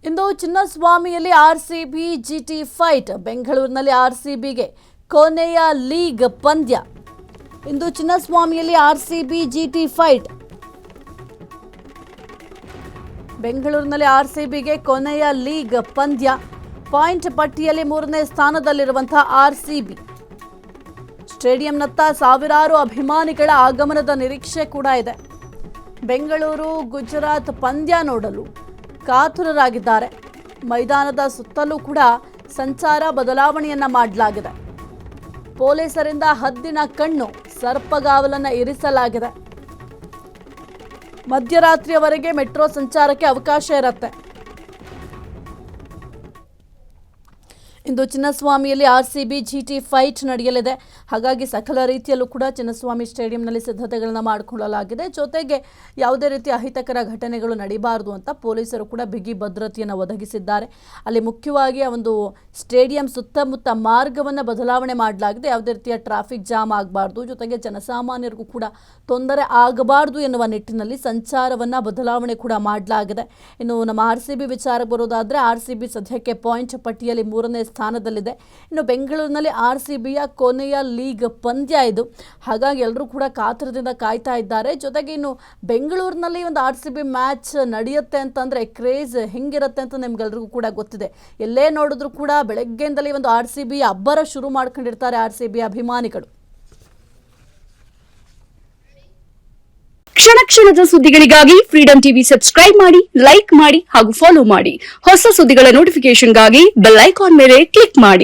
ಇಂದು ಚಿನ್ನಸ್ವಾಮಿಯಲ್ಲಿ RCB ಜಿಟಿ fight. ಬೆಂಗಳೂರಿನಲ್ಲಿ ಆರ್ಸಿಬಿಗೆ ಕೊನೆಯ league ಪಂದ್ಯ. ಇಂದು ಚಿನ್ನಸ್ವಾಮಿಯಲ್ಲಿ ಆರ್ಸಿಬಿ ಜಿಟಿ ಫೈಟ್. ಬೆಂಗಳೂರಿನಲ್ಲಿ ಆರ್ಸಿಬಿಗೆ ಕೊನೆಯ ಲೀಗ್ ಪಂದ್ಯ. ಪಾಯಿಂಟ್ ಪಟ್ಟಿಯಲ್ಲಿ 3ನೇ ಸ್ಥಾನದಲ್ಲಿರುವಂತಹ ಆರ್ಸಿಬಿ. ಸ್ಟೇಡಿಯಂನತ್ತ ಸಾವಿರಾರು ಅಭಿಮಾನಿಗಳ ಆಗಮನದ ನಿರೀಕ್ಷೆ ಕೂಡ ಇದೆ. ಬೆಂಗಳೂರು ಗುಜರಾತ್ ಪಂದ್ಯ ನೋಡಲು ಕಾತುರರಾಗಿದ್ದಾರೆ. ಮೈದಾನದ ಸುತ್ತಲೂ ಕೂಡ ಸಂಚಾರ ಬದಲಾವಣೆಯನ್ನ ಮಾಡಲಾಗಿದೆ. ಪೊಲೀಸರಿಂದ ಹದ್ದಿನ ಕಣ್ಣು, ಸರ್ಪಗಾವಲನ್ನು ಇರಿಸಲಾಗಿದೆ. ಮಧ್ಯರಾತ್ರಿಯವರೆಗೆ ಮೆಟ್ರೋ ಸಂಚಾರಕ್ಕೆ ಅವಕಾಶ ಇರುತ್ತೆ. ಇಂದು ಚಿನ್ನಸ್ವಾಮಿಯಲ್ಲಿ ಆರ್ಸಿಬಿ ಜಿಟಿ ಫೈಟ್ ನಡೆಯಲಿದೆ. ಹಾಗಾಗಿ ಸಕಲ ರೀತಿಯಲ್ಲೂ ಕೂಡ ಚಿನ್ನಸ್ವಾಮಿ ಸ್ಟೇಡಿಯಂನಲ್ಲಿ ಸಿದ್ಧತೆಗಳನ್ನು ಮಾಡಿಕೊಳ್ಳಲಾಗಿದೆ. ಜೊತೆಗೆ ಯಾವುದೇ ರೀತಿಯ ಅಹಿತಕರ ಘಟನೆಗಳು ನಡೀಬಾರದು ಅಂತ ಪೊಲೀಸರು ಕೂಡ ಬಿಗಿ ಭದ್ರತೆಯನ್ನು ಒದಗಿಸಿದ್ದಾರೆ. ಅಲ್ಲಿ ಮುಖ್ಯವಾಗಿ ಒಂದು ಸ್ಟೇಡಿಯಂ ಸುತ್ತಮುತ್ತ ಮಾರ್ಗವನ್ನು ಬದಲಾವಣೆ ಮಾಡಲಾಗಿದೆ. ಯಾವುದೇ ರೀತಿಯ ಟ್ರಾಫಿಕ್ ಜಾಮ್ ಆಗಬಾರ್ದು, ಜೊತೆಗೆ ಜನಸಾಮಾನ್ಯರಿಗೂ ಕೂಡ ತೊಂದರೆ ಆಗಬಾರ್ದು ಎನ್ನುವ ನಿಟ್ಟಿನಲ್ಲಿ ಸಂಚಾರವನ್ನು ಬದಲಾವಣೆ ಕೂಡ ಮಾಡಲಾಗಿದೆ. ಇನ್ನು ನಮ್ಮ ಆರ್ಸಿಬಿ ವಿಚಾರಕ್ಕೆ ಬರೋದಾದರೆ ಆರ್ಸಿಬಿ ಸದ್ಯಕ್ಕೆ ಪಾಯಿಂಟ್ ಪಟ್ಟಿಯಲ್ಲಿ 3ನೇ ಸ್ಥಾನದಲ್ಲಿದೆ. ಇನ್ನು ಬೆಂಗಳೂರಿನಲ್ಲಿ ಆರ್ಸಿಬಿಯ ಕೊನೆಯ ಲೀಗ್ ಪಂದ್ಯ ಇದು. ಹಾಗಾಗಿ ಎಲ್ಲರೂ ಕೂಡ ಕಾತರದಿಂದ ಕಾಯ್ತಾ ಇದ್ದಾರೆ. ಜೊತೆಗೆ ಇನ್ನು ಬೆಂಗಳೂರಿನಲ್ಲಿ ಒಂದು ಆರ್ಸಿಬಿ ಮ್ಯಾಚ್ ನಡೆಯುತ್ತೆ ಅಂತಂದರೆ ಕ್ರೇಜ್ ಹೆಂಗಿರುತ್ತೆ ಅಂತ ನಿಮ್ಗೆಲ್ರಿಗೂ ಕೂಡ ಗೊತ್ತಿದೆ. ಎಲ್ಲೇ ನೋಡಿದ್ರು ಕೂಡ ಬೆಳಗ್ಗೆಯಿಂದಲೇ ಒಂದು ಆರ್ಸಿಬಿ ಅಬ್ಬರ ಶುರು ಮಾಡ್ಕೊಂಡಿರ್ತಾರೆ ಆರ್ಸಿಬಿ ಅಭಿಮಾನಿಗಳು. ಕ್ಷಣ ಕ್ಷಣದ ಸುದ್ದಿಗಳಿಗಾಗಿ ಫ್ರೀಡಂ ಟಿವಿ ಸಬ್ಸ್ಕ್ರೈಬ್ ಮಾಡಿ, ಲೈಕ್ ಮಾಡಿ ಹಾಗೂ ಫಾಲೋ ಮಾಡಿ. ಹೊಸ ಸುದ್ದಿಗಳ ನೋಟಿಫಿಕೇಶನ್ಗಾಗಿ ಬೆಲ್ ಐಕಾನ್ ಮೇಲೆ ಕ್ಲಿಕ್ ಮಾಡಿ.